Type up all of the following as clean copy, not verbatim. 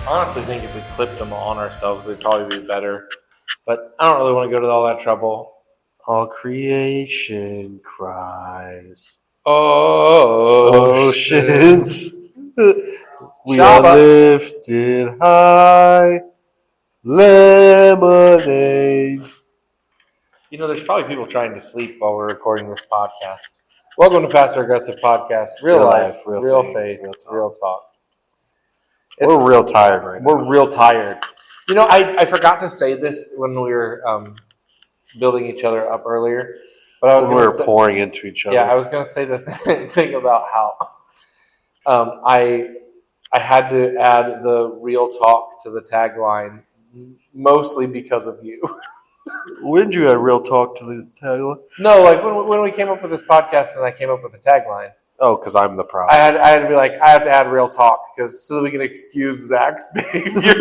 honestly think if we clipped them on ourselves, they'd probably be better. But I don't really want to go to all that trouble. All creation cries. Oh, shit. Oceans. We are Shaba. lifted high. Lemonade. There's probably people trying to sleep while we're recording this podcast. Welcome to Passive Aggressive Podcast. Real life, real faith, real talk. We're real tired right now. We're real tired. I forgot to say this when we were building each other up earlier, but we were pouring into each other. Yeah, I was going to say the thing about how I had to add the real talk to the tagline, mostly because of you. When did you add real talk to the tagline? No, like when we came up with this podcast and I came up with the tagline. Oh, because I'm the problem. I had to be like, I have to add real talk so that we can excuse Zach's behavior.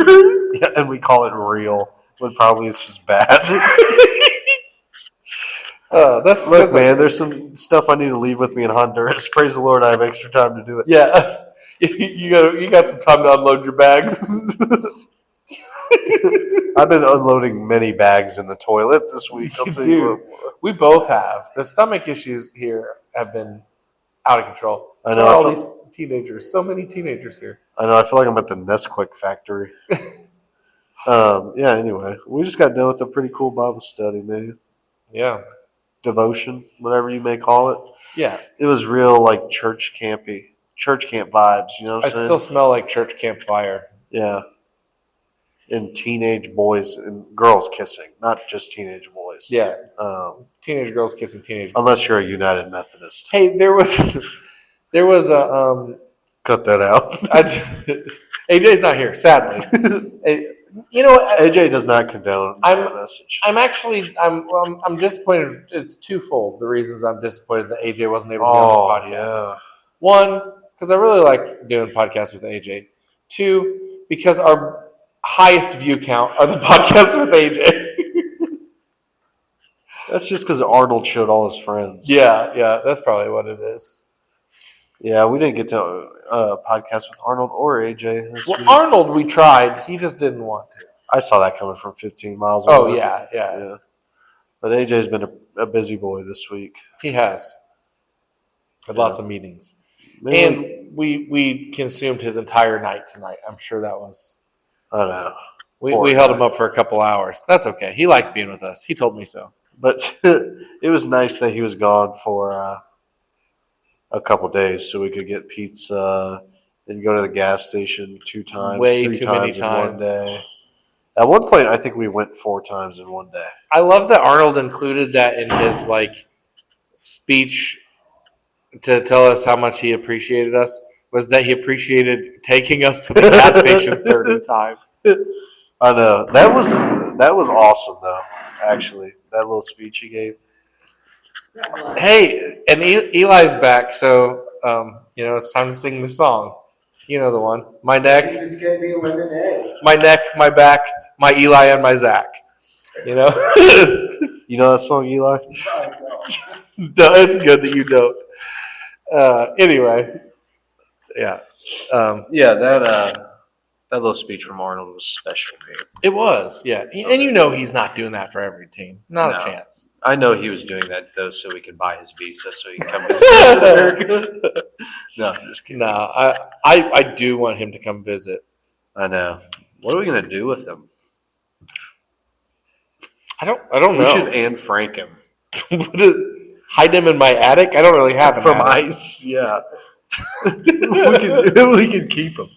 Yeah, and we call it real when probably it's just bad. Look, man, there's some stuff I need to leave with me in Honduras. Praise the Lord, I have extra time to do it. Yeah, you got some time to unload your bags. I've been unloading many bags in the toilet this week. Dude, we both have. The stomach issues here have been out of control. I know. All these teenagers, so many teenagers here. I know. I feel like I'm at the Nesquik factory. Yeah. Anyway, we just got done with a pretty cool Bible study, man. Yeah. Devotion, whatever you may call it. Yeah. It was real like church camp vibes. You know what I'm saying? I still smell like church campfire. Yeah. And teenage boys and girls kissing, not just teenage boys. Yeah. Teenage girls kissing teenage boys. Unless you're a United Methodist. Hey, there was a cut that out. AJ's not here, sadly. AJ does not condone that message. I'm disappointed. It's twofold. The reasons I'm disappointed that AJ wasn't able to be on the podcast. Yeah. One, because I really like doing podcasts with AJ. Two, because our highest view count are the podcasts with AJ. That's just because Arnold showed all his friends. Yeah, that's probably what it is. Yeah, we didn't get to podcast with Arnold or AJ this week. Arnold, we tried. He just didn't want to. I saw that coming from 15 miles away. Oh, yeah. But AJ's been a busy boy this week. He has. Had lots of meetings. And we consumed his entire night tonight. I'm sure that was. I know. We held him up for a couple hours. That's okay. He likes being with us. He told me so. But it was nice that he was gone for a couple days so we could get pizza and go to the gas station 2 times, Way 3 too times many in times. 1 day. At one point, I think we went 4 times in 1 day. I love that Arnold included that in his speech to tell us how much he appreciated us. Was that he appreciated taking us to the gas station 30 times. I know. That was awesome, though, actually, that little speech he gave. Hey, and Eli's back, so it's time to sing the song. You know the one. My neck, my back, my Eli, and my Zach. You know? You know that song, Eli? No, it's good that you don't. Anyway. Yeah. That little speech from Arnold was special, man. It was, yeah. And he's not doing that for every team. Not a chance. I know he was doing that, though, so he could buy his visa so he can come visit America. No, I'm just kidding. No, I do want him to come visit. I know. What are we going to do with him? I don't know. We should Anne Frank him. Hide him in my attic? I don't really have an From attic. ICE, yeah. we can keep him.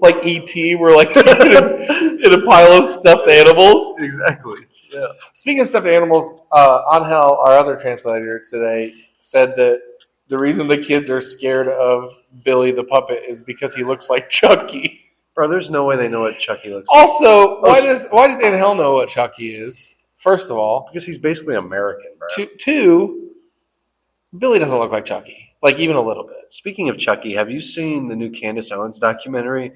Like E.T., we're in a pile of stuffed animals. Exactly. Yeah. Speaking of stuffed animals, Angel, our other translator today, said that the reason the kids are scared of Billy the puppet is because he looks like Chucky. Bro, there's no way they know what Chucky looks like. Also, why does Angel know what Chucky is? First of all, because he's basically American, bro. Two, Billy doesn't look like Chucky. Like, even a little bit. Speaking of Chucky, have you seen the new Candace Owens documentary?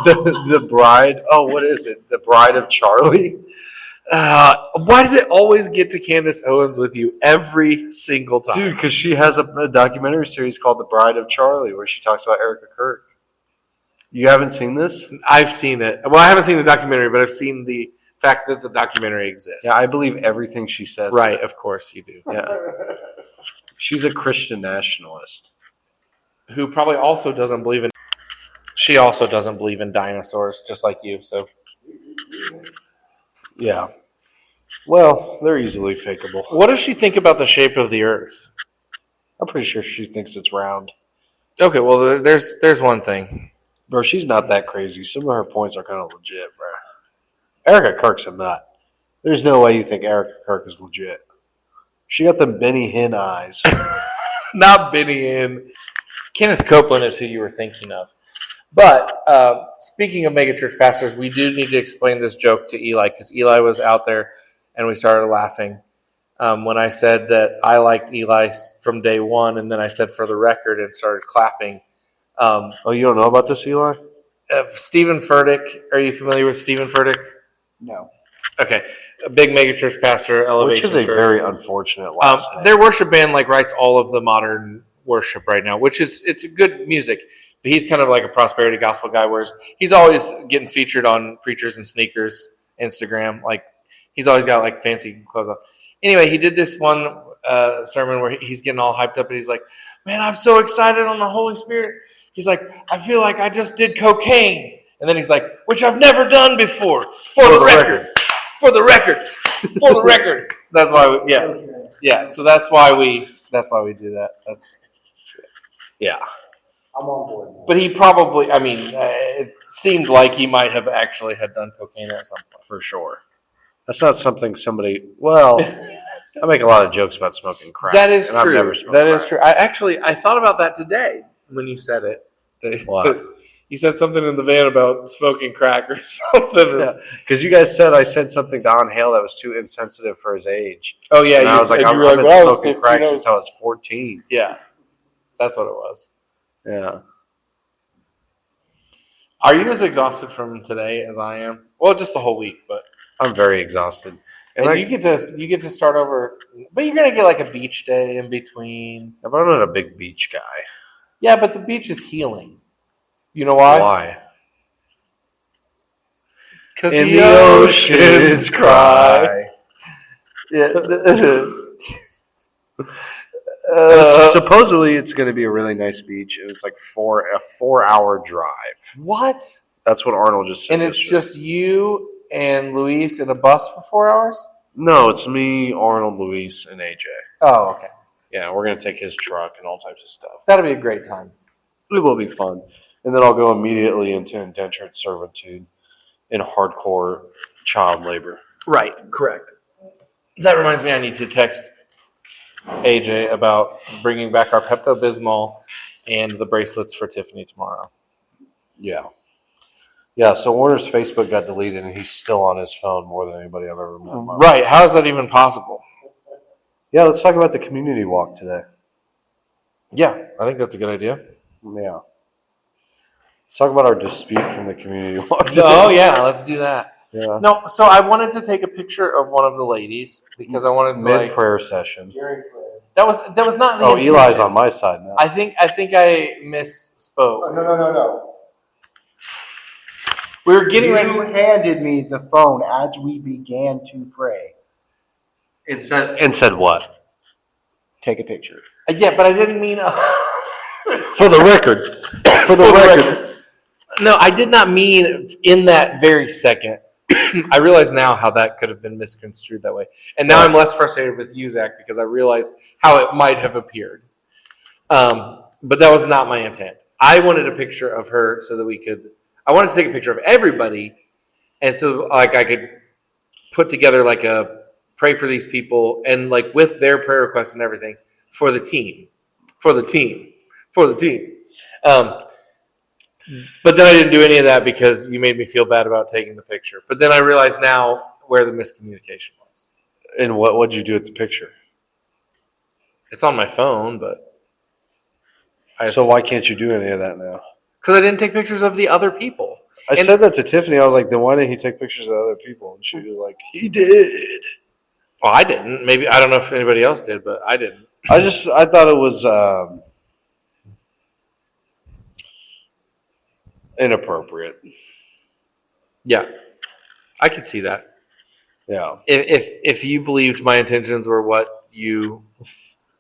the Bride. Oh, what is it? The Bride of Charlie? Why does it always get to Candace Owens with you every single time? Dude, because she has a documentary series called The Bride of Charlie where she talks about Erica Kirk. You haven't seen this? I've seen it. Well, I haven't seen the documentary, but I've seen the fact that the documentary exists. Yeah, I believe everything she says. Right, of course you do. Yeah. She's a Christian nationalist. Who probably also doesn't believe in. She also doesn't believe in dinosaurs, just like you. So Yeah. Well, they're easily fakeable. what does she think about the shape of the Earth? I'm pretty sure she thinks it's round. Okay, well, there's one thing. Bro, she's not that crazy. Some of her points are kind of legit, bro. Erica Kirk's a nut. There's no way you think Erica Kirk is legit. She got the Benny Hinn eyes. Not Benny Hinn. Kenneth Copeland is who you were thinking of. But speaking of megachurch pastors, we do need to explain this joke to Eli because Eli was out there and we started laughing when I said that I liked Eli from day one, and then I said for the record and started clapping. Oh, you don't know about this, Eli? Stephen Furtick, are you familiar with Stephen Furtick? No. Okay, a big megachurch pastor, Elevation Which is a Church. very unfortunate last name. Their worship band writes all of the modern worship right now, which is it's good music. But he's kind of like a prosperity gospel guy, where he's always getting featured on Preachers and Sneakers Instagram. Like he's always got like fancy clothes on. Anyway, he did this one sermon where he's getting all hyped up, and he's like, "Man, I'm so excited on the Holy Spirit." He's like, "I feel like I just did cocaine," and then he's like, "Which I've never done before." For the record. For the record. For the record. That's why. Yeah. So that's why we do that. Yeah. I'm on board. But he probably, it seemed like he might have actually had done cocaine at some point. For sure. That's not something somebody. Well, I make a lot of jokes about smoking crack. That is and I've true. never smoked That is crack. true. I thought about that today when you said it. What? You said something in the van about smoking crack or something. Yeah, because you guys said I said something to Don Hale that was too insensitive for his age. Oh yeah, And I was like, I've been smoking crack since I was 14. Yeah, that's what it was. Yeah. Are you as exhausted from today as I am? Well, just the whole week, but I'm very exhausted. and you get to start over. But you're gonna get like a beach day in between. I'm not a big beach guy. Yeah, but the beach is healing. You know why? Why? Because In the oceans cry. Yeah. Supposedly it's going to be a really nice beach, and it's like a 4-hour drive. What? That's what Arnold just said. And it's yesterday. just you and Luis in a bus for 4 hours? No, it's me, Arnold, Luis, and AJ. Oh, okay. Yeah, we're going to take his truck and all types of stuff. That'll be a great time. It will be fun. And then I'll go immediately into indentured servitude and hardcore child labor. Right, correct. That reminds me I need to text AJ about bringing back our Pepto-Bismol and the bracelets for Tiffany tomorrow. Yeah. Yeah, so Warner's Facebook got deleted, and he's still on his phone more than anybody I've ever met. Right, how is that even possible? Yeah, let's talk about the community walk today. Yeah, I think that's a good idea. Yeah. Let's talk about our dispute from the community walk today. Oh, yeah, let's do that. Yeah. No, so I wanted to take a picture of one of the ladies because I wanted to Mid-prayer session. that was not the Oh, intention. Eli's on my side now. I think I misspoke. No. We were getting ready. You handed me the phone as we began to pray. And said what? Take a picture. Yeah, but I didn't mean. For the record. For the record. No, I did not mean in that very second. I realize now how that could have been misconstrued that way. And now I'm less frustrated with you, Zach, because I realize how it might have appeared. But that was not my intent. I wanted a picture of her so that I wanted to take a picture of everybody. And so like I could put together like a pray for these people and like with their prayer requests and everything for the team. But then I didn't do any of that because you made me feel bad about taking the picture. But then I realize now where the miscommunication was. And what'd you do with the picture? It's on my phone, but So why can't you do any of that now? because I didn't take pictures of the other people. I said that to Tiffany. I was like, then why didn't he take pictures of other people? And she was like, he did. Well, I didn't. Maybe I don't know if anybody else did, but I didn't. I thought it was inappropriate. Yeah, I could see that. Yeah. If you believed my intentions were what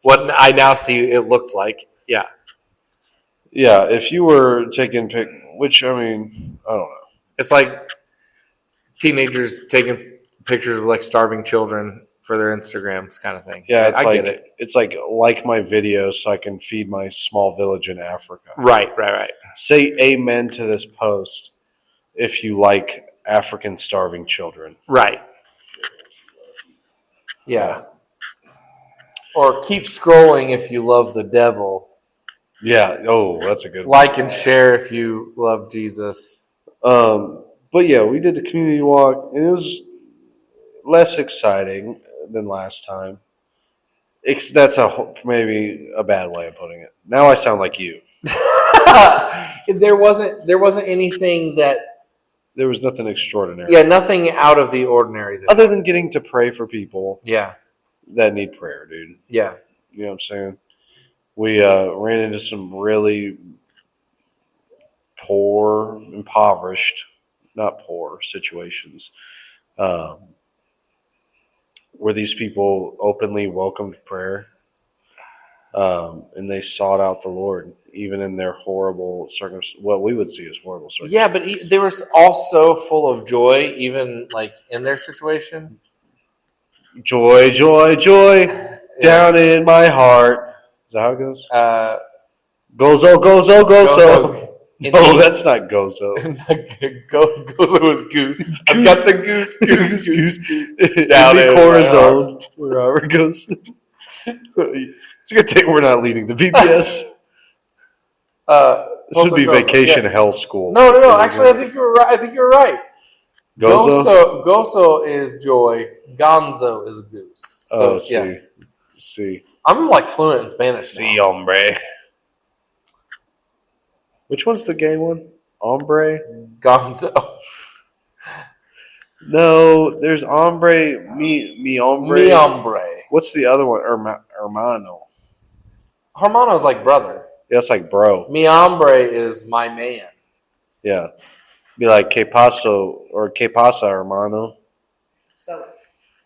I now see it looked like, yeah. Yeah, if you were taking which I mean, I don't know. It's like teenagers taking pictures of like starving children for their Instagrams kind of thing. Yeah, it's I like get it. it's like my video so I can feed my small village in Africa. Right. Say amen to this post if you like African starving children. Right. Yeah. Or keep scrolling if you love the devil. Yeah. Oh, that's a good one. Like and share if you love Jesus. But yeah, we did the community walk, and it was less exciting than last time. That's maybe a bad way of putting it. Now I sound like you. There wasn't anything that. There was nothing extraordinary. Yeah, nothing out of the ordinary. Other than getting to pray for people. Yeah. That need prayer, dude. Yeah. You know what I'm saying? We ran into some really poor, impoverished, not poor situations, where these people openly welcomed prayer, and they sought out the Lord, even in their horrible circumstances. What we would see as horrible circumstances. Yeah, but they were also full of joy, even like in their situation. Joy, joy, joy, down in my heart. Is that how it goes? Gozo, gozo, gozo. No, that's not gozo. Gozo is goose. I've got the goose. Down in Corazon, wherever it goes. It's a good thing we're not leading the VPS. This would be vacation hell school. No. Actually, I think you're right. Gozo is joy. Gonzo is goose. So, see. I'm like fluent in Spanish. Si, hombre. Which one's the gay one? Hombre? Gonzo. No, there's hombre, mi hombre. Mi hombre. What's the other one? Hermano. Hermano's like brother. Yeah, it's like bro. Mi hombre is my man. Yeah. Be like, que paso, or que pasa, hermano.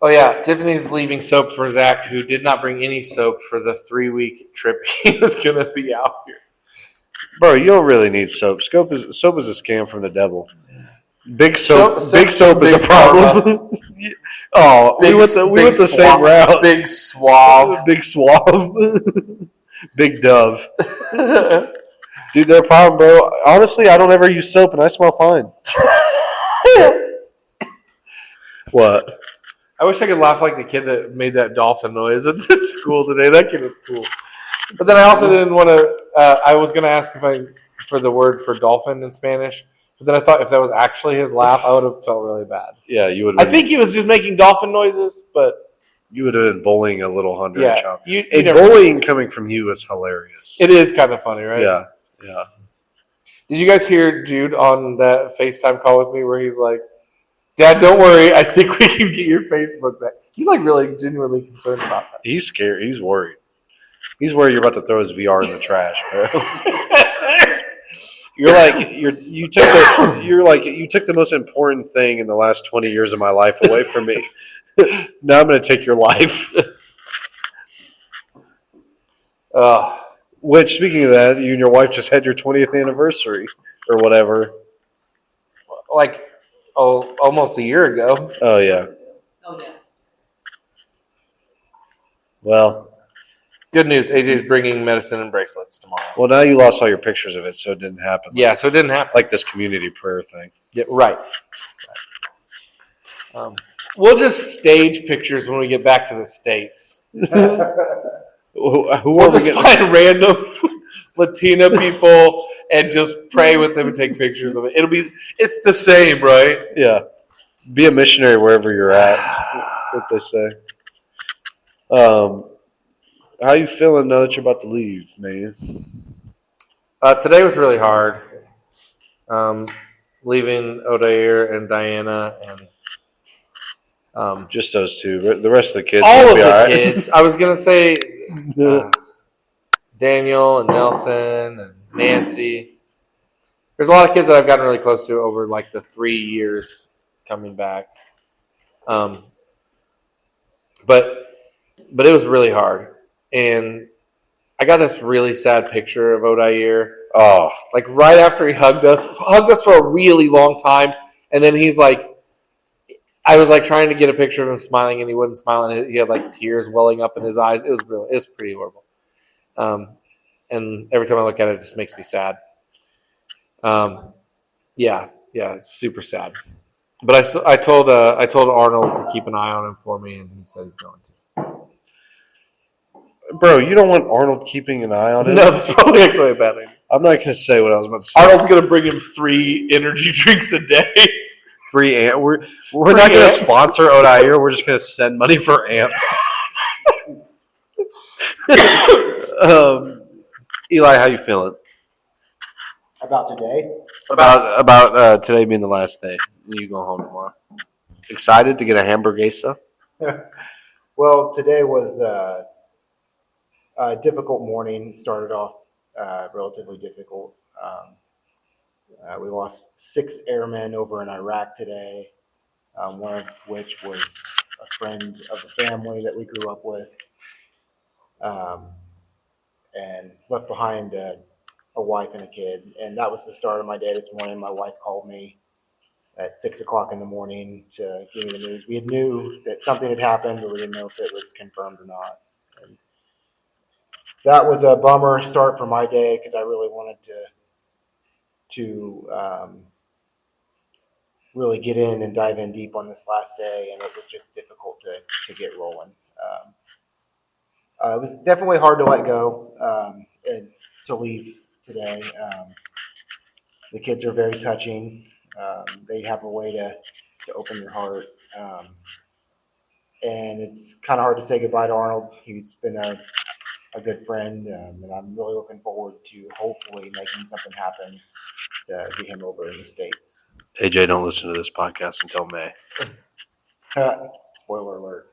Oh, yeah. Tiffany's leaving soap for Zach, who did not bring any soap for the 3-week trip he was going to be out here. Bro, you don't really need soap. Soap is a scam from the devil. Big soap is a problem. Oh, we went the same route. Big suave. Big suave. Big dove. Dude, they're a problem, bro. Honestly, I don't ever use soap, and I smell fine. What? I wish I could laugh like the kid that made that dolphin noise at the school today. That kid is cool. But then I also didn't want to. I was going to ask for the word for dolphin in Spanish. But then I thought if that was actually his laugh, I would have felt really bad. Yeah, you would. I think he was just making dolphin noises, but you would have been bullying a little Honduran child. Bullying coming from you is hilarious. It is kind of funny, right? Yeah. Did you guys hear Jude on that FaceTime call with me where he's like, "Dad, don't worry. I think we can get your Facebook back." He's like really genuinely concerned about that. He's scared. He's worried. He's worried you're about to throw his VR in the trash, bro. You took the most important thing in the last 20 years of my life away from me. Now I'm going to take your life. Which, speaking of that, you and your wife just had your 20th anniversary or whatever. Like, almost a year ago. Oh, yeah. Well. Good news. AJ's bringing medicine and bracelets tomorrow. Well, now you lost all your pictures of it, so it didn't happen. So it didn't happen. Like this community prayer thing. Yeah, right. We'll just stage pictures when we get back to the States. We'll just find random Latina people and just pray with them and take pictures of it. It's the same, right? Yeah. Be a missionary wherever you're at. That's what they say. How you feeling now that you're about to leave, man? Today was really hard. Leaving Odair and Diana and just those two. The rest of the kids. All of the kids. I was gonna say Daniel and Nelson and Nancy. there's a lot of kids that I've gotten really close to over like the 3 years coming back. But it was really hard, and I got this really sad picture of Odair. Oh, Like right after he hugged us for a really long time, and then he's like, I was like trying to get a picture of him smiling, and he wouldn't smile, and he had like tears welling up in his eyes. It was pretty horrible. And every time I look at it, it just makes me sad. Yeah, it's super sad. But I told Arnold to keep an eye on him for me, and he said he's going to. bro, you don't want Arnold keeping an eye on him? No, that's probably actually a bad idea. I'm not going to say what I was about to say. Arnold's going to bring him 3 energy drinks a day. We're not going to sponsor Odair. We're just going to send money for amps. Eli, how you feeling About today? about today being the last day? You go home tomorrow. Excited to get a hamburguesa? Well, today was a difficult morning. Started off relatively difficult. We lost 6 airmen over in Iraq today, one of which was a friend of the family that we grew up with, and left behind a wife and a kid. And that was the start of my day this morning. My wife called me at 6 o'clock in the morning to give me the news. We knew that something had happened, but we didn't know if it was confirmed or not. And that was a bummer start for my day because I really wanted to really get in and dive in deep on this last day, and it was just difficult to get rolling. It was definitely hard to let go and to leave today. The kids are very touching. They have a way to open your heart. And it's kind of hard to say goodbye to Arnold. He's been a good friend, and I'm really looking forward to hopefully making something happen to get him over in the States. AJ, don't listen to this podcast until May. Spoiler alert.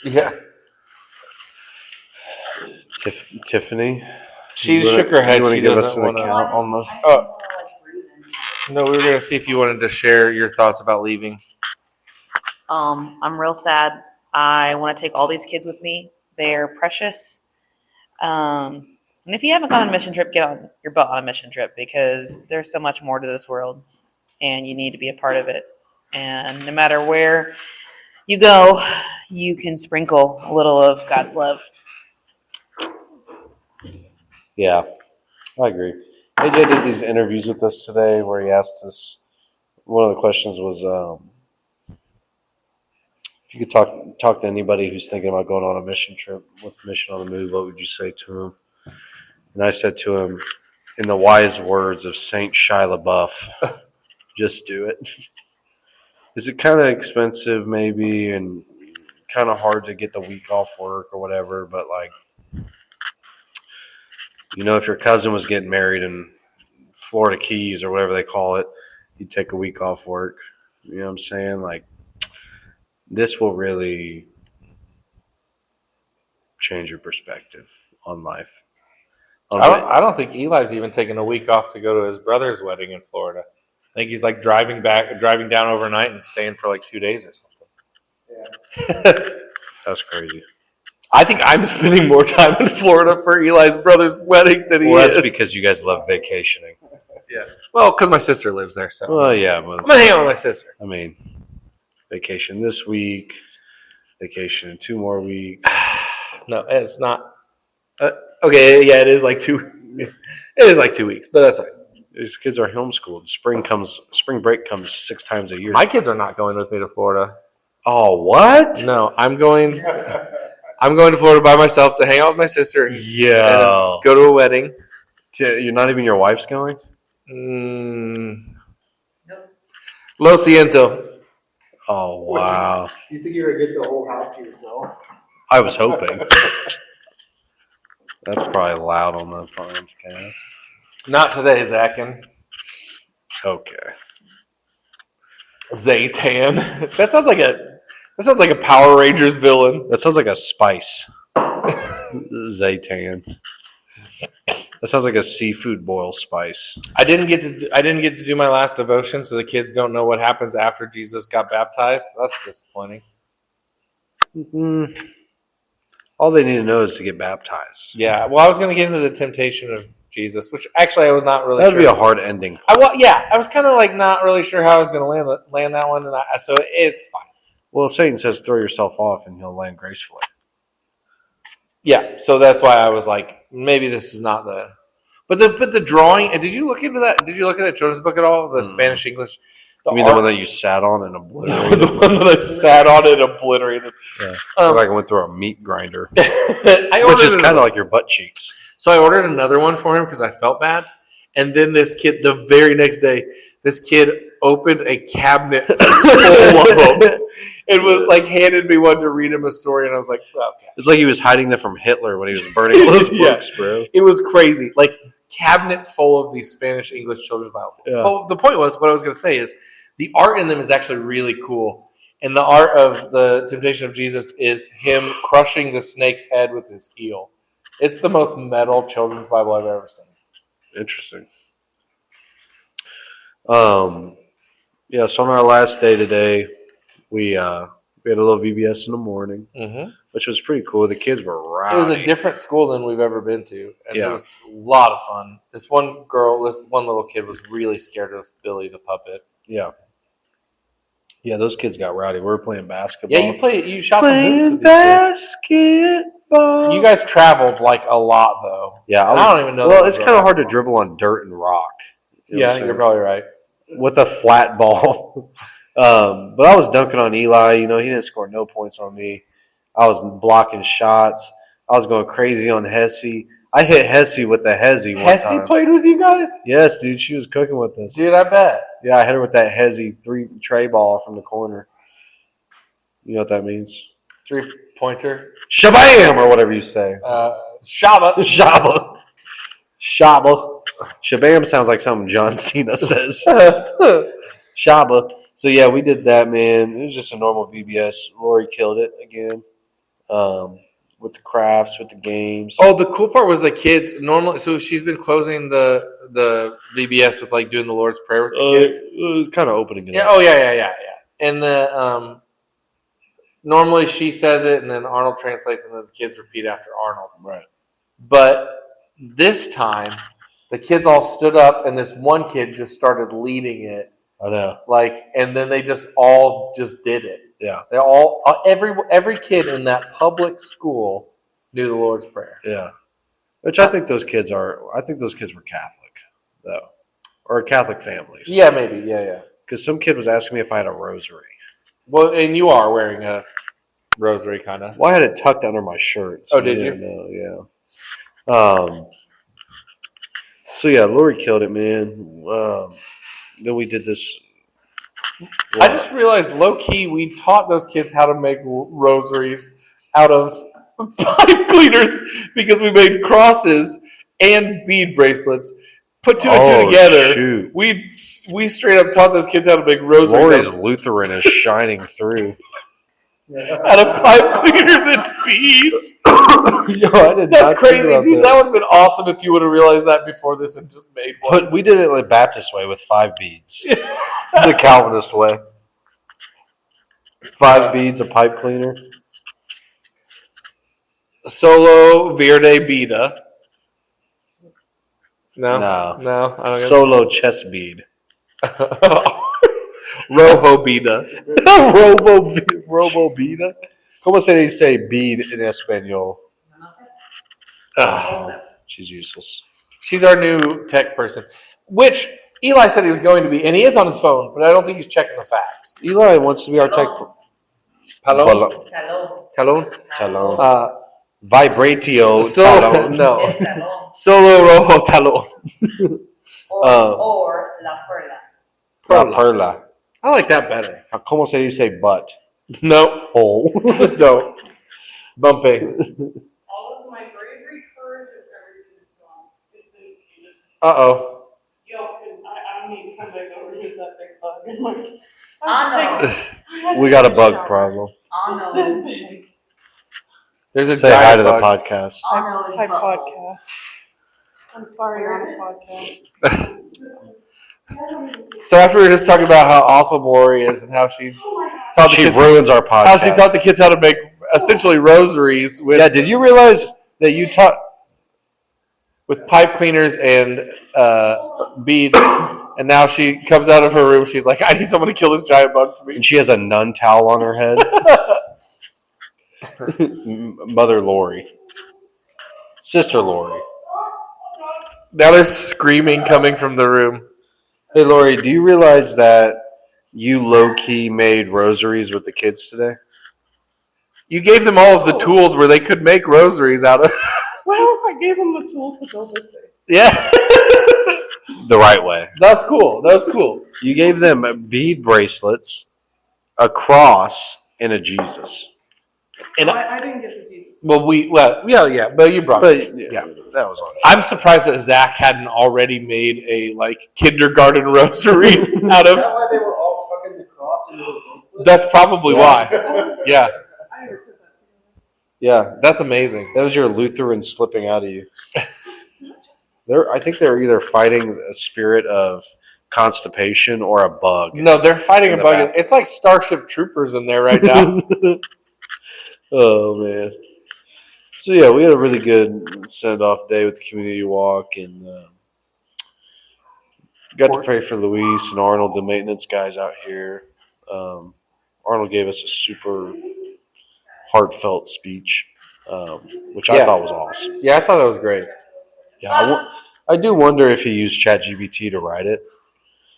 Yeah. Tiffany? She shook her head. You want She to give us doesn't an want account to. on the... Oh. No, we were going to see if you wanted to share your thoughts about leaving. I'm real sad. I want to take all these kids with me. They're precious. And if you haven't gone on a mission trip, get on your butt on a mission trip because there's so much more to this world and you need to be a part of it. And no matter where you go, you can sprinkle a little of God's love. Yeah, I agree. AJ did these interviews with us today where he asked us, one of the questions was, if you could talk to anybody who's thinking about going on a mission trip with Mission on the Move, what would you say to him? And I said to him, in the wise words of Saint Shia LaBeouf, just do it. Is it kind of expensive maybe and kind of hard to get the week off work or whatever, but like, you know, if your cousin was getting married in Florida Keys or whatever they call it, you'd take a week off work. You know what I'm saying? Like, this will really change your perspective on life. I don't think Eli's even taking a week off to go to his brother's wedding in Florida. I think he's like driving down overnight and staying for like 2 days or something. Yeah. That's crazy. I think I'm spending more time in Florida for Eli's brother's wedding than he Well, is. that's because you guys love vacationing. Yeah. Well, because my sister lives there, so Well, yeah, but I'm gonna hang out with my sister. I mean, vacation this week, vacation in 2 more weeks. No, it's not. Okay, yeah, it is like 2. It is like 2 weeks, but that's fine. These kids are homeschooled. Spring break comes 6 times a year. My kids are not going with me to Florida. Oh, what? No, I'm going to Florida by myself to hang out with my sister. Yeah. And go to a wedding. You're not even your wife's going? Lo siento. Oh, wow. You think you're going to get the whole house to yourself? I was hoping. That's probably loud on the podcast. Not today, Zachin. Okay. Zaytan. That sounds like a Power Rangers villain. That sounds like a spice. Zaytan. That sounds like a seafood boil spice. I didn't get to do my last devotion, so the kids don't know what happens after Jesus got baptized. That's disappointing. Mm, all they need to know is to get baptized. Yeah, well, I was going to get into the temptation of Jesus, which actually I was not really That'd sure. be a hard ending. I was kind of like not really sure how I was going to land that one, and so it's fine. Well, Satan says throw yourself off and he'll land gracefully. Yeah, so that's why I was like, maybe this is not the. But the drawing. Did you look into that? Did you look at that children's book at all? The Spanish English. You mean the one that you sat on and obliterated? The one that I sat on and obliterated. Yeah. Like I went through a meat grinder, which is kind of like your butt cheeks. So I ordered another one for him because I felt bad. And then this kid, the very next day, this kid opened a cabinet full of them. And was like handed me one to read him a story, and I was like, okay. It's like he was hiding them from Hitler when he was burning all those books, bro. It was crazy. Like cabinet full of these Spanish English children's Bibles. Yeah. Well, the point was, what I was going to say is, the art in them is actually really cool. And the art of the Temptation of Jesus is him crushing the snake's head with his heel. It's the most metal children's Bible I've ever seen. Interesting. Yeah, so on our last day today, we had a little VBS in the morning, which was pretty cool. The kids were rowdy. It was a different school than we've ever been to, and Yeah. it was a lot of fun. This one little kid was really scared of Billy the puppet. Yeah. Yeah, those kids got rowdy. We were playing basketball. Yeah, you shot some hoops playing with these kids. basketball. You guys traveled like a lot, though. Yeah, I don't even know. Well, that it's was kind of hard to basketball. dribble on dirt and rock. You know what I'm Yeah, saying? you're probably right. With a flat ball. But I was dunking on Eli. You know, he didn't score no points on me. I was blocking shots. I was going crazy on Hesse. I hit Hesse with the Hesse one Hesse time. played with you guys? Yes, dude. She was cooking with us. Dude, I bet. Yeah, I hit her with that Hesse tray ball from the corner. You know what that means? 3-pointer. Shabam! Or whatever you say. Shaba. Shaba. Shaba. Shabam sounds like something John Cena says. Shaba. So, yeah, we did that, man. It was just a normal VBS. Lori killed it again with the crafts, with the games. Oh, the cool part was the kids. Normally, so she's been closing the VBS with like doing the Lord's Prayer with the kids. It was kind of opening it Yeah. up. Oh, yeah. And the normally she says it, and then Arnold translates, and then the kids repeat after Arnold. Right. But this time, the kids all stood up, and this one kid just started leading it. I know. And then they just all just did it. Yeah. They all every kid in that public school knew the Lord's Prayer. Yeah. Which I think those kids were Catholic, though. Or Catholic families. Yeah, maybe. Yeah. Because some kid was asking me if I had a rosary. Well, and you are wearing a rosary, kind of. Well, I had it tucked under my shirt. So Oh, did you? No, yeah. So, yeah, Lori killed it, man. Then we did this. I just realized, low key, we taught those kids how to make rosaries out of pipe cleaners because we made crosses and bead bracelets. Put two and two together. Shoot. We straight up taught those kids how to make rosaries Lori's Lutheran is shining through. out of pipe cleaners and beads. Yo, I did That's not think crazy, about dude. That would have been awesome if you would have realized that before this and just made one. But we did it the Baptist way with 5 beads. The Calvinist way. 5 beads, a pipe cleaner. Solo Verde Beta. No. I don't get Solo chest bead. Rojo Beta. Robo bida. ¿Cómo se dice bead in Espanol? She's useless. She's our new tech person, which Eli said he was going to be, and he is on his phone, but I don't think he's checking the facts. Eli wants to be our tech. Talon? Talon. Talon? Vibratio talon. No. Solo Rojo Talon. Or La Perla. La perla. I like that better. ¿Cómo se dice butt? No. Hole. Just don't. Bumping. All of my bravery, courage, and everything is gone. It's been cheated. Uh-oh. Yo, I need somebody to remove that big bug. And like, I know. We got a bug problem. It's this big. There's a Say hi giant to the bug. podcast. I know his Hi, butthole. podcast. I'm sorry, you're on a podcast. So after we were just talking about how awesome Lori is and how she taught the She kids ruins our podcast. how she taught the kids how to make essentially rosaries with Yeah, did you realize that you taught? with pipe cleaners and beads? And now she comes out of her room. She's like, I need someone to kill this giant bug for me. And she has a nun towel on her head. Mother Lori. Sister Lori. Now there's screaming coming from the room. Hey, Lori, do you realize that you low-key made rosaries with the kids today? You gave them all of the tools where they could make rosaries out of. Well, I gave them the tools to build with it. Yeah. The right way. That's cool. That was cool. You gave them bead bracelets, a cross, and a Jesus. And I didn't get the Jesus. yeah, but you brought it. Yeah. That was on. I'm surprised that Zach hadn't already made a kindergarten rosary out of. why they were all tucking the cross into the bracelet? That's probably why. Yeah, I never put that together. Yeah, that's amazing. that was your Lutheran slipping out of you. I think they're either fighting a spirit of constipation or a bug. No, they're fighting In a the bug. bathroom. It's like Starship Troopers in there right now. Oh man. So yeah, we had a really good send off day with the community walk, and got to pray for Luis and Arnold, the maintenance guys out here. Arnold gave us a super heartfelt speech, which I Yeah. thought was awesome. Yeah, I thought that was great. Yeah, I do wonder if he used ChatGPT to write it.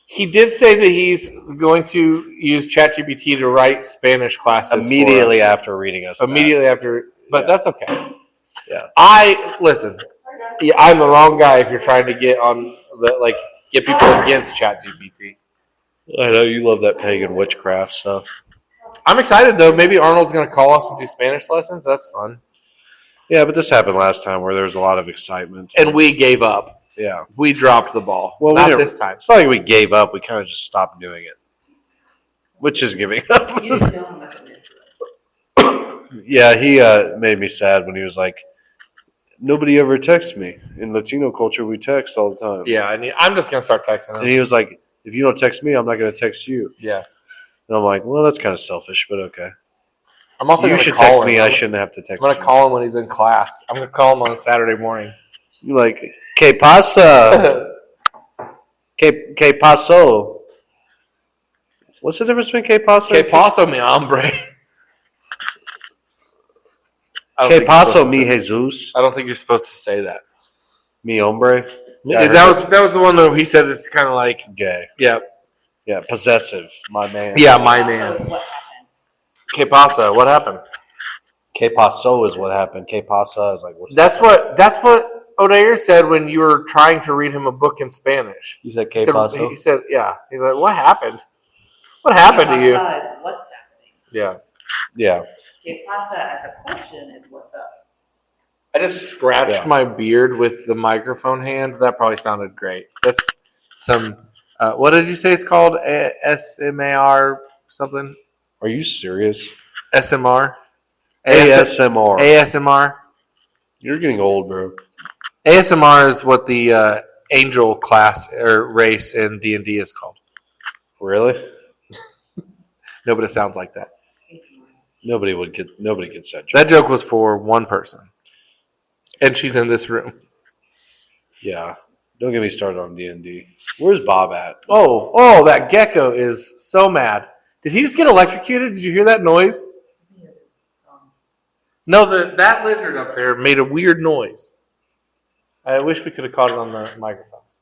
He did say that he's going to use ChatGPT to write Spanish classes Immediately for us. after reading us. that. Immediately after, but Yeah. that's okay. Yeah. Listen. Yeah, I'm the wrong guy if you're trying to get on the get people against ChatGPT. I know you love that pagan witchcraft stuff. I'm excited though. Maybe Arnold's going to call us and do Spanish lessons. That's fun. Yeah, but this happened last time where there was a lot of excitement. And we gave up. Yeah. We dropped the ball. Well, we not didn't- this time. It's not like we gave up. We kind of just stopped doing it. Which is giving up. You didn't tell him what to do. Yeah, he made me sad when he was like, nobody ever texts me. In Latino culture, we text all the time. Yeah, I'm just going to start texting And him. he was like, if you don't text me, I'm not going to text you. Yeah. And I'm like, well, that's kind of selfish, but okay. I'm also You going to should call text him. me. I shouldn't have to I'm text going to you. call him when he's in class. I'm going to call him on a Saturday morning. You're like, ¿Qué pasa? ¿Qué pasó? What's the difference between ¿Qué pasa? Que paso, mi hombre? I don't ¿Qué think you're paso, supposed to mi say- Jesus? I don't think you're supposed to say that. Mi hombre? Yeah, I heard that was the one though. He said it's kind of like Gay. yeah, Possessive. My man. yeah, my Also, man. what happened? Que pasa? What happened? ¿Qué pasó is what happened. ¿Qué pasa is like what's That's what Odair said when you were trying to read him a book in Spanish. You said He ¿Qué said, pasó? he said, yeah. He's like, what happened? What happened to you? Que pasa is what's happening. Yeah. Yeah. Que pasa as a question is what's up. I just scratched Yeah. my beard with the microphone hand. That probably sounded great. That's some. What did you say it's called? SMAR something? Are you serious? SMR? ASMR. ASMR? You're getting old, bro. ASMR is what the angel class or race in D&D is called. Really? No, but it sounds like that. Nobody gets that joke. That joke was for one person. And she's in this room. Yeah. Don't get me started on D&D. Where's Bob at? Oh, that gecko is so mad. Did he just get electrocuted? Did you hear that noise? No, that lizard up there made a weird noise. I wish we could have caught it on the microphones.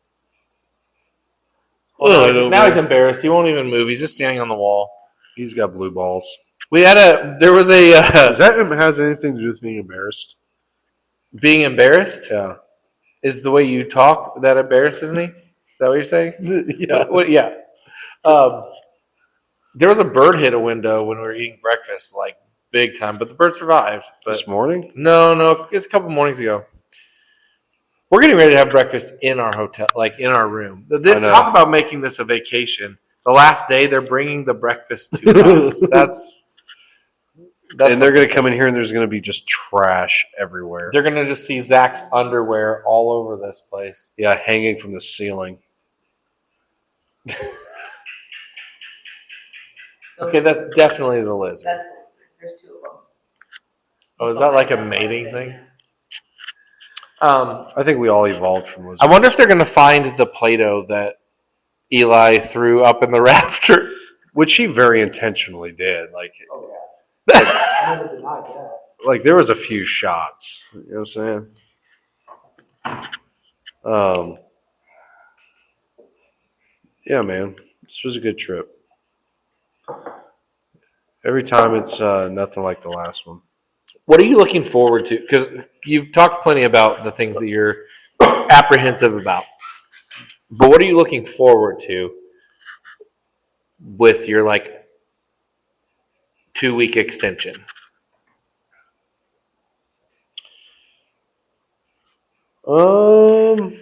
Oh, I Well, know, now man. he's embarrassed. He won't even move. He's just standing on the wall. He's got blue balls. There was a Does that has anything to do with being embarrassed? being embarrassed Yeah. is the way you talk that embarrasses me. Is that what you're saying? Yeah. Yeah. There was a bird hit a window when we were eating breakfast, like big time, but the bird survived. But This morning? no, it's a couple mornings ago. We're getting ready to have breakfast in our hotel, like in our room. I know. Talk about making this a vacation. The last day, they're bringing the breakfast to us. and they're going to come in here and there's going to be just trash everywhere. They're gonna just see Zach's underwear all over this place. Yeah, hanging from the ceiling. Okay, that's definitely the lizard. That's, there's two of them. Oh, is that like a mating thing? I think we all evolved from lizards. I wonder if they're gonna find the Play-Doh that Eli threw up in the rafters. Which he very intentionally did. Like, I never denied that. like there was a few shots. You know what I'm saying? Yeah, man. This was a good trip. Every time it's nothing like the last one. What are you looking forward to? Because you've talked plenty about the things that you're apprehensive about. But what are you looking forward to with your 2-week extension? Looking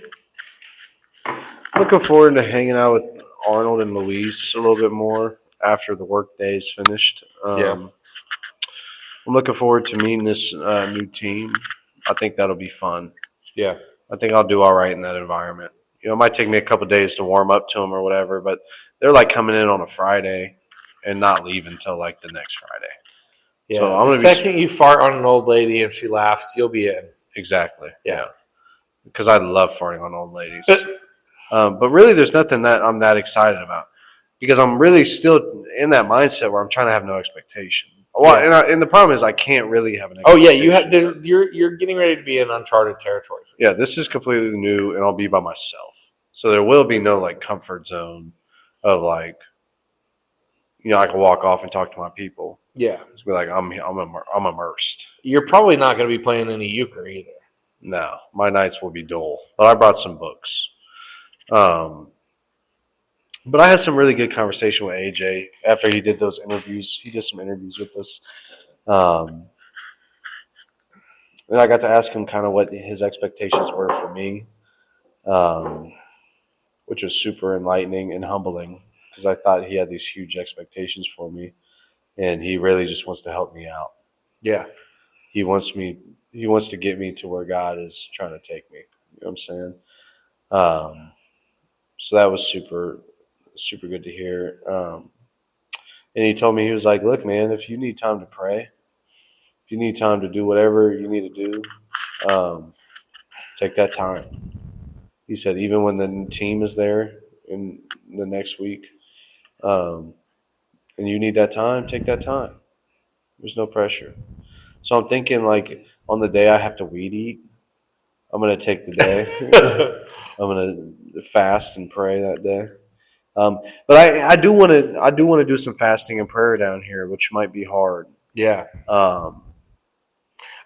forward to hanging out with Arnold and Luis a little bit more after the work day is finished. I'm looking forward to meeting this new team. I think that'll be fun. Yeah. I think I'll do all right in that environment. It might take me a couple of days to warm up to them or whatever, but they're like coming in on a Friday and not leaving until like the next Friday. Yeah. So I'm the gonna second you fart on an old lady and she laughs, you'll be in. Exactly. Yeah. Because I love farting on old ladies. But really, there's nothing that I'm that excited about because I'm really still in that mindset where I'm trying to have no expectation. Well, and the problem is I can't really have an expectation. Oh yeah, you're getting ready to be in uncharted territory. Yeah, this is completely new, and I'll be by myself. So there will be no comfort zone of I can walk off and talk to my people. Yeah, It's be like I'm immersed. you're probably not going to be playing any euchre either. No, my nights will be dull. But I brought some books. But I had some really good conversation with AJ after he did those interviews. He did some interviews with us. And I got to ask him kind of what his expectations were for me, which was super enlightening and humbling because I thought he had these huge expectations for me, and he really just wants to help me out. Yeah, He wants to get me to where God is trying to take me. You know what I'm saying? So that was super, super good to hear. And he told me, he was like, look, man, if you need time to pray, if you need time to do whatever you need to do, take that time. He said, even when the team is there in the next week, and you need that time, take that time. There's no pressure. So I'm thinking on the day I have to weed eat, I'm going to take the day. I'm going to fast and pray that day. But I do want to do some fasting and prayer down here, which might be hard. yeah.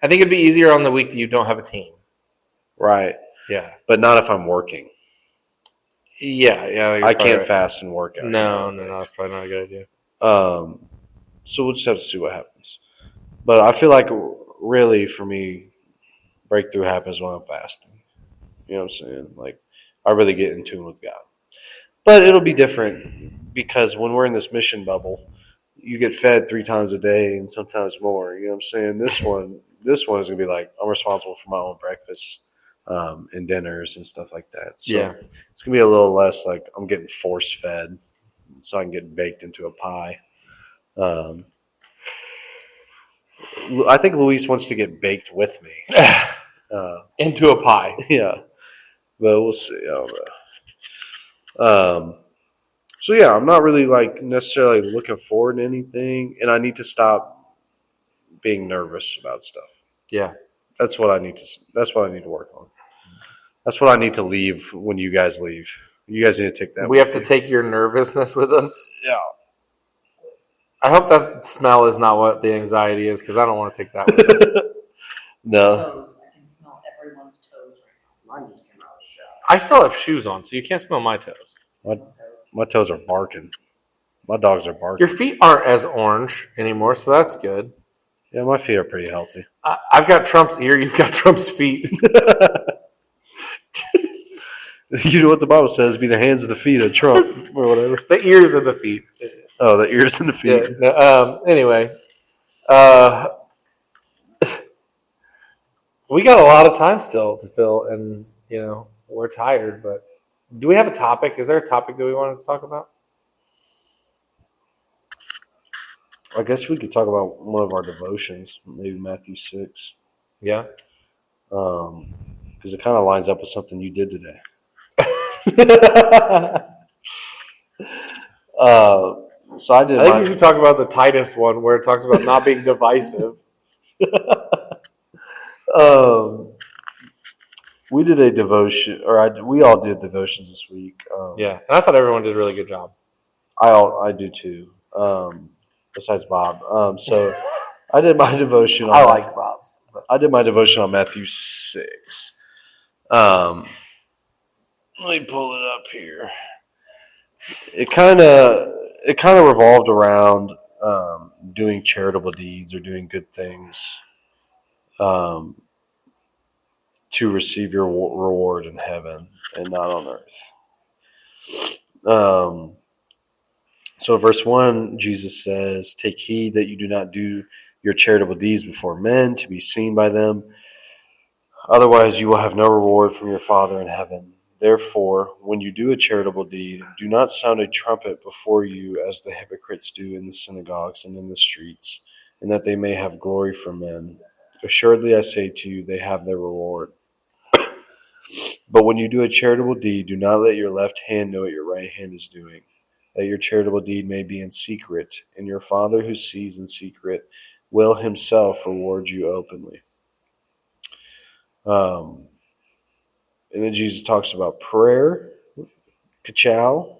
I think it'd be easier on the week that you don't have a team. Right. Yeah, But not if I'm working. yeah. I can't fast and work out. No, that's probably not a good idea. So we'll just have to see what happens. But I feel like really for me, breakthrough happens when I'm fasting. You know what I'm saying? I really get in tune with God. But it'll be different because when we're in this mission bubble, you get fed 3 times a day and sometimes more. You know what I'm saying? This one is gonna be I'm responsible for my own breakfast and dinners and stuff like that. So Yeah. it's gonna be a little less I'm getting force fed, so I can get baked into a pie. I think Luis wants to get baked with me. Into a pie. Yeah, but we'll see. I don't know. So yeah, I'm not really necessarily looking forward to anything, and I need to stop being nervous about stuff. Yeah. That's what I need to work on. That's what I need to leave when you guys leave. You guys need to take that. We have to take your nervousness with us. Yeah. I hope that smell is not what the anxiety is because I don't want to take that with us. No. Toes. I can smell everyone's toes right Mine just came out of the shower. I still have shoes on, so you can't smell my toes. My toes are barking. My dogs are barking. Your feet aren't as orange anymore, so that's good. Yeah, my feet are pretty healthy. I've got Trump's ear. You've got Trump's feet. You know what the Bible says? Be the hands of the feet of Trump or whatever. The ears of the feet. Oh, the ears and the feet. Yeah. Anyway, We got a lot of time still to fill, and we're tired. But do we have a topic? Is there a topic that we wanted to talk about? I guess we could talk about one of our devotions, maybe Matthew 6, Yeah. because it kind of lines up with something you did today. So I did. I think we should talk about the Titus one where it talks about not being divisive. We did a devotion, we all did devotions this week. Yeah, and I thought everyone did a really good job. I do too. Besides Bob. So I did my devotion. I liked Bob's. But. I did my devotion on Matthew 6. Let me pull it up here. It kind of revolved around doing charitable deeds or doing good things to receive your reward in heaven and not on earth. So verse 1, Jesus says, "Take heed that you do not do your charitable deeds before men to be seen by them. Otherwise you will have no reward from your Father in heaven. Therefore, when you do a charitable deed, do not sound a trumpet before you as the hypocrites do in the synagogues and in the streets, and that they may have glory from men. Assuredly I say to you, they have their reward. But when you do a charitable deed, do not let your left hand know what your right hand is doing, that your charitable deed may be in secret, and your Father who sees in secret will himself reward you openly." And then Jesus talks about prayer, kachow.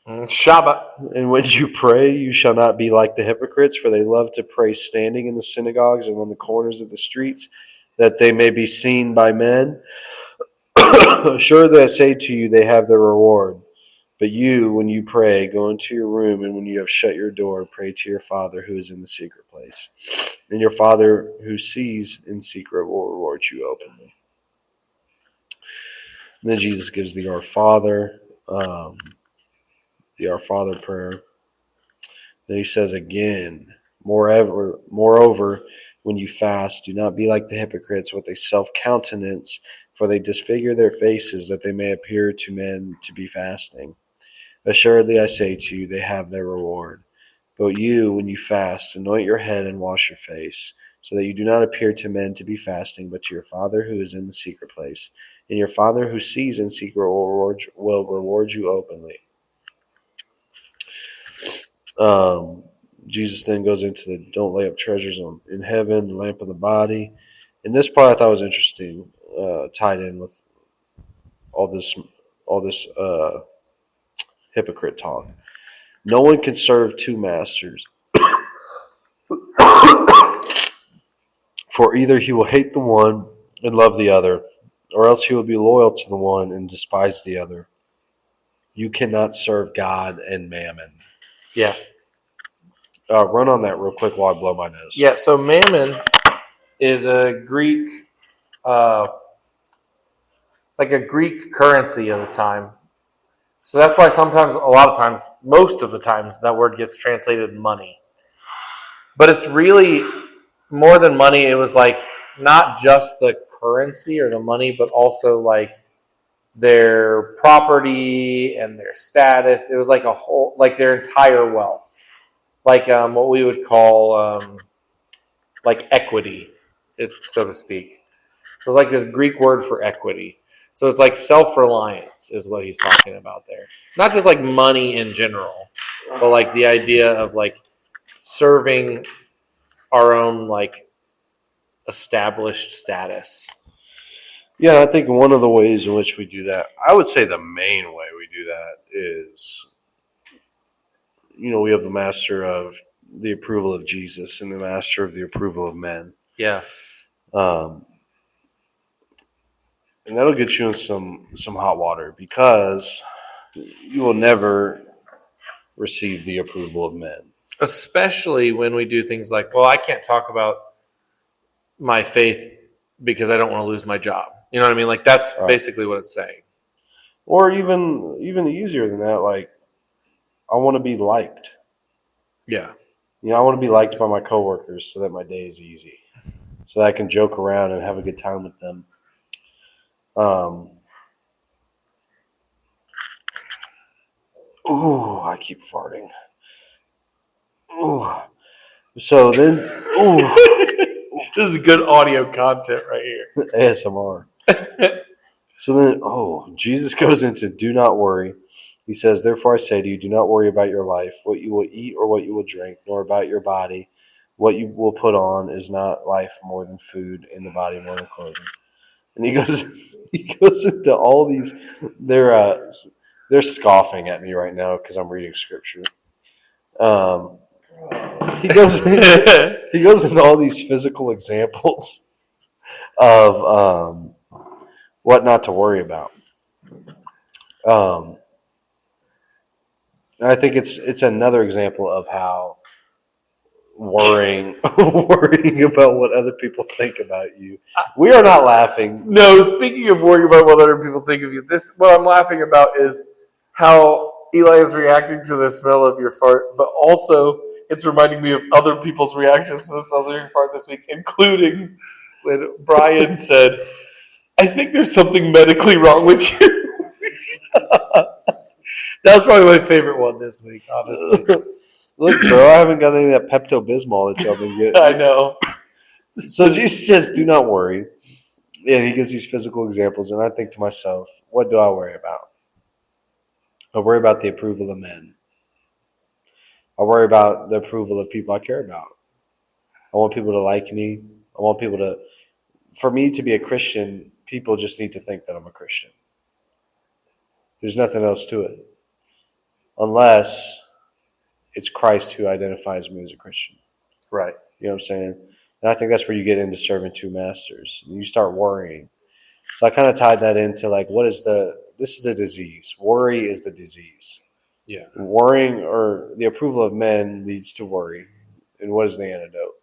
Shabbat. "And when you pray, you shall not be like the hypocrites, for they love to pray standing in the synagogues and on the corners of the streets, that they may be seen by men. Assuredly I say to you, they have their reward. But you, when you pray, go into your room, and when you have shut your door, pray to your Father who is in the secret place. And your Father who sees in secret will reward you openly." And then Jesus gives the Our Father prayer. Then he says again, moreover, when you fast, do not be like the hypocrites with a self-countenance, for they disfigure their faces that they may appear to men to be fasting. Assuredly I say to you, they have their reward. But you, when you fast, anoint your head and wash your face, so that you do not appear to men to be fasting, but to your Father who is in the secret place. And your Father who sees in secret will reward you openly. Jesus then goes into the don't lay up treasures in heaven, the lamp of the body. And this part I thought was interesting, tied in with all this hypocrite talk. No one can serve two masters, for either he will hate the one and love the other, or else he will be loyal to the one and despise the other. You cannot serve God and mammon. Yeah. Run on that real quick while I blow my nose. Yeah, so mammon is a Greek, like a Greek currency of the time. So that's why sometimes, a lot of times, most of the times, that word gets translated money. But it's really more than money. It was like not just the currency or the money, but also like their property and their status. It was like a whole, like their entire wealth, like what we would call like equity, so to speak. So it's like this Greek word for equity. So it's like self-reliance is what he's talking about there. Not just like money in general, but like the idea of like serving our own like established status. Yeah, I think one of the ways in which we do that, I would say the main way we do that is, we have the master of the approval of Jesus and the master of the approval of men. Yeah. And that'll get you in some hot water, because you will never receive the approval of men. Especially when we do things like, well, I can't talk about my faith because I don't want to lose my job. You know what I mean? Like that's Right. basically what it's saying. Or even easier than that, like, I want to be liked. Yeah. You know, I want to be liked by my coworkers so that my day is easy, so that I can joke around and have a good time with them. Ooh, I keep farting. Ooh. So then, This is good audio content right here. ASMR. So then, Jesus goes into do not worry. He says, therefore I say to you, do not worry about your life, what you will eat or what you will drink, nor about your body, what you will put on. Is not life more than food, and the body more than clothing? And he goes, he goes into all these. They're scoffing at me right now because I'm reading scripture. He goes he goes into all these physical examples of what not to worry about. I think it's another example of how worrying about what other people think about you. We are not laughing. No, speaking of worrying about what other people think of you, what I'm laughing about is how Eli is reacting to the smell of your fart, but also it's reminding me of other people's reactions to the smells of your fart this week, including when Brian said, I think there's something medically wrong with you. That was probably my favorite one this week, honestly. Look, bro, I haven't got any of that Pepto Bismol that y'all been getting. I know. So Jesus says, do not worry. And he gives these physical examples, and I think to myself, what do I worry about? I worry about the approval of men. I worry about the approval of people I care about. I want people to like me. I want people to, for me to be a Christian, people just need to think that I'm a Christian. There's nothing else to it. Unless it's Christ who identifies me as a Christian. Right. You know what I'm saying? And I think that's where you get into serving two masters. You start worrying. So I kind of tied that into like, this is the disease. Worry is the disease. Yeah. Worrying or the approval of men leads to worry. And what is the antidote?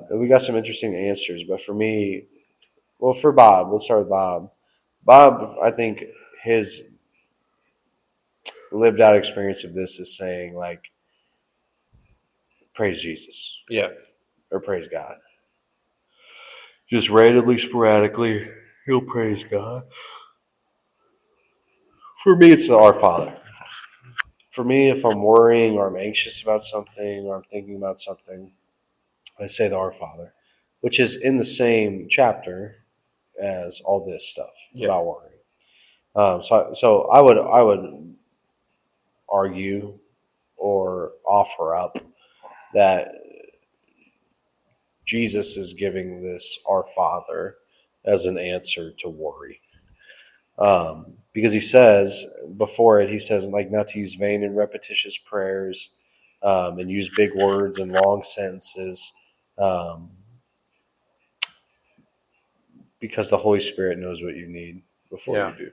And we got some interesting answers. But for me, well, for Bob, let's start with Bob. Bob, I think his lived out experience of this is saying like, praise Jesus. Yeah. Or praise God. Just randomly, sporadically, he'll praise God. For me, it's the Our Father. For me, if I'm worrying or I'm anxious about something or I'm thinking about something, I say the Our Father, which is in the same chapter as all this stuff about worrying. So I would argue or offer up that Jesus is giving this Our Father as an answer to worry. Because he says before it, he says like not to use vain and repetitious prayers and use big words and long sentences because the Holy Spirit knows what you need before you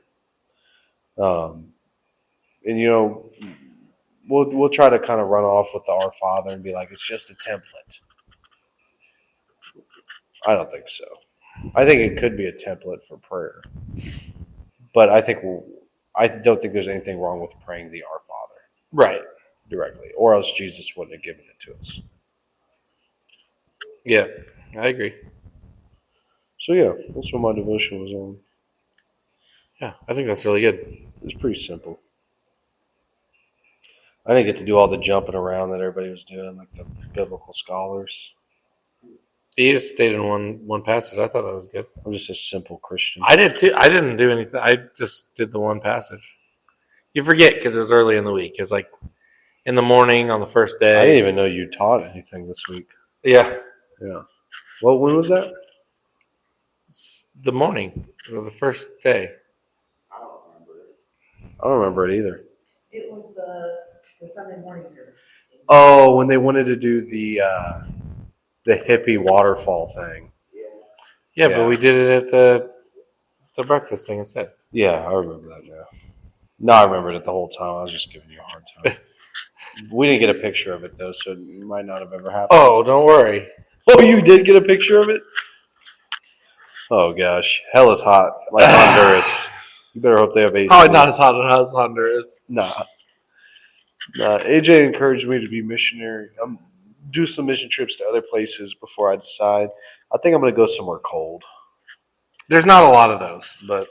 do. And you know, we'll try to kind of run off with the Our Father and be like it's just a template. I don't think so. I think it could be a template for prayer, but I don't think there's anything wrong with praying the Our Father. Right. Directly, or else Jesus wouldn't have given it to us. Yeah, I agree. So yeah, that's what my devotion was on. Yeah, I think that's really good. It's pretty simple. I didn't get to do all the jumping around that everybody was doing, like the biblical scholars. You just stayed in one passage. I thought that was good. I'm just a simple Christian. I did too. I didn't do anything. I just did the one passage. You forget because it was early in the week. It was like in the morning on the first day. I didn't even know you taught anything this week. Yeah. Yeah. Well, when was that? It's the morning of the first day. I don't remember it. I don't remember it either. It was the Sunday morning service. Oh, when they wanted to do the hippie waterfall thing. Yeah, Yeah. but we did it at the breakfast thing instead. Yeah, I remember that now. No, I remembered it the whole time. I was just giving you a hard time. We didn't get a picture of it though, so it might not have ever happened. Oh, don't worry. Oh, you did get a picture of it? Oh gosh, hell is hot, like Honduras. You better hope they have AC. Probably not as hot as Honduras. Nah. AJ encouraged me to be missionary. Do some mission trips to other places before I decide. I think I'm going to go somewhere cold. There's not a lot of those, but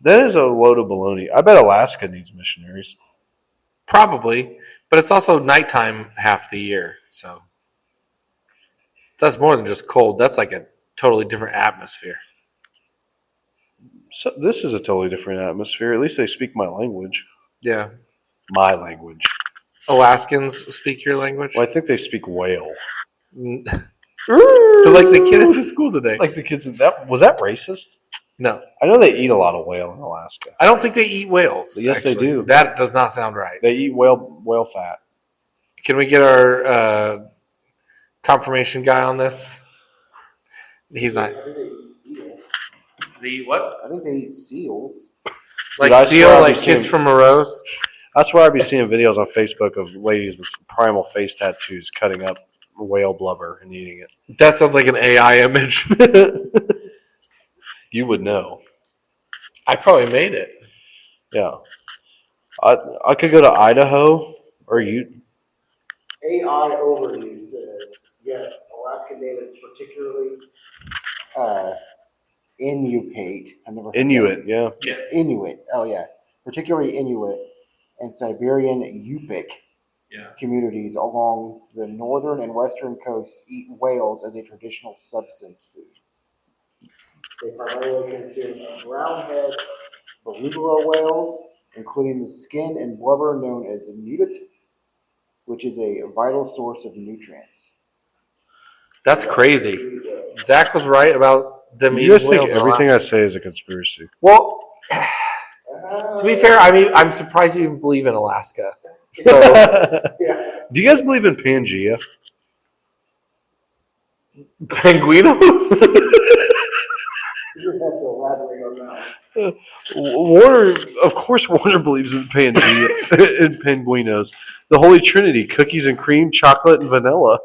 That is a load of baloney. I bet Alaska needs missionaries. probably. But it's also nighttime half the year, so that's more than just cold. That's like a totally different atmosphere. So this is a totally different atmosphere. At least they speak my language. Yeah. My language. Alaskans speak your language? Well, I think they speak whale. They're like the kid at the school today. Like the kids in that. Was that racist? No. I know they eat a lot of whale in Alaska. I don't think they eat whales. Yes, they do. That does not sound right. They eat whale fat. Can we get our confirmation guy on this? He's not. I think they eat seals. The what? I think they eat seals. Like Dude, I seal, swear I've like been Kiss seeing- from a Rose? I swear I'd be seeing videos on Facebook of ladies with primal face tattoos cutting up whale blubber and eating it. That sounds like an AI image. You would know. I probably made it. Yeah. I could go to Idaho or you. AI overview says, yes, Alaskan natives, particularly Inuit. I've never heard Inuit, yeah. that. Inuit. Oh yeah, particularly Inuit and Siberian Yupik communities along the northern and western coasts eat whales as a traditional substance food. They primarily consume brownhead beluga whales, including the skin and blubber known as nudit, which is a vital source of nutrients. That's crazy. Zach was right about them You eating guys think whales in everything I Alaska. say is a conspiracy. Well, to be fair, I mean, I'm surprised you even believe in Alaska. So, Yeah. Do you guys believe in Pangea? penguinos? You have to elaborate on that. Warner, of course, Warner believes in Pangea and Penguinos. The Holy Trinity: cookies and cream, chocolate and vanilla.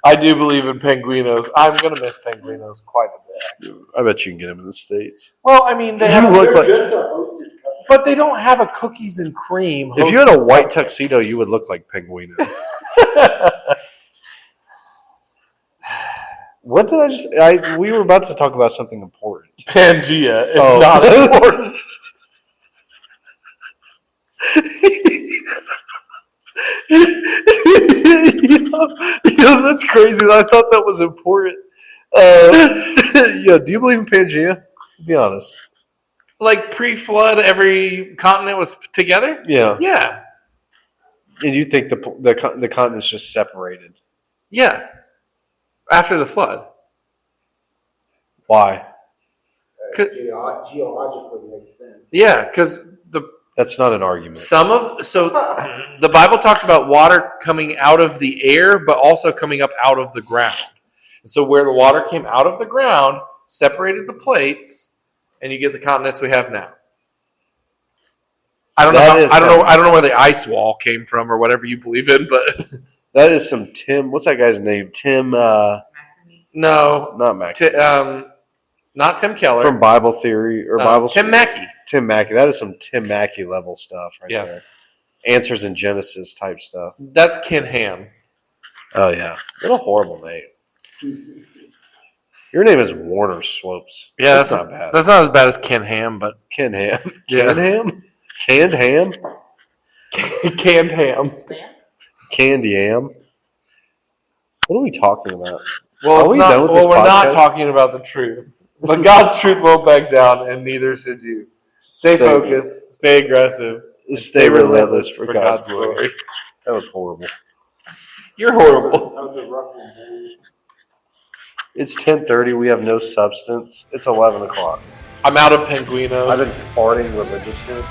I do believe in penguinos. I'm gonna miss penguinos quite a bit. I bet you can get them in the States. Well, I mean, they You have, look like Just a hostess cup. but they don't have a cookies and cream. if you had a Hostess white cup. tuxedo, you would look like Penguino. What did I just? We were about to talk about something important. Pangea is Oh. not important. Yo, that's crazy. I thought that was important. Do you believe in Pangea? Be honest. Like pre-flood, every continent was together. Yeah. Yeah, And you think the continent's just separated? yeah. After the flood, Why? Geologically makes sense. yeah, because That's not an argument. the Bible talks about water coming out of the air, but also coming up out of the ground. And so where the water came out of the ground separated the plates, and you get the continents we have now. I don't know where the ice wall came from or whatever you believe in, but That is some Tim. What's that guy's name? Tim. no, Not Mac. not Tim Keller. From Bible Theory or Bible. Tim Mackey. Tim Mackey. That is some Tim Mackey level stuff right Yeah. there. Answers in Genesis type stuff. That's Ken Ham. Oh yeah. What a horrible name. Your name is Warner Swopes. Yeah, that's not bad. That's not as bad as Ken Ham, but Ken Ham. Yeah. Canned ham. Canned ham. canned ham. Canned yam. What are we talking about? Well, Are it's we not, done with this we're not podcast? talking about the truth. But God's truth won't back down, and neither should you. Stay focused, stay aggressive, and Stay relentless for God's glory. glory. That was horrible. You're horrible. That was a rough one, boys. It's 10:30. We have no substance. It's 11 o'clock. I'm out of penguinos. I've been farting religiously.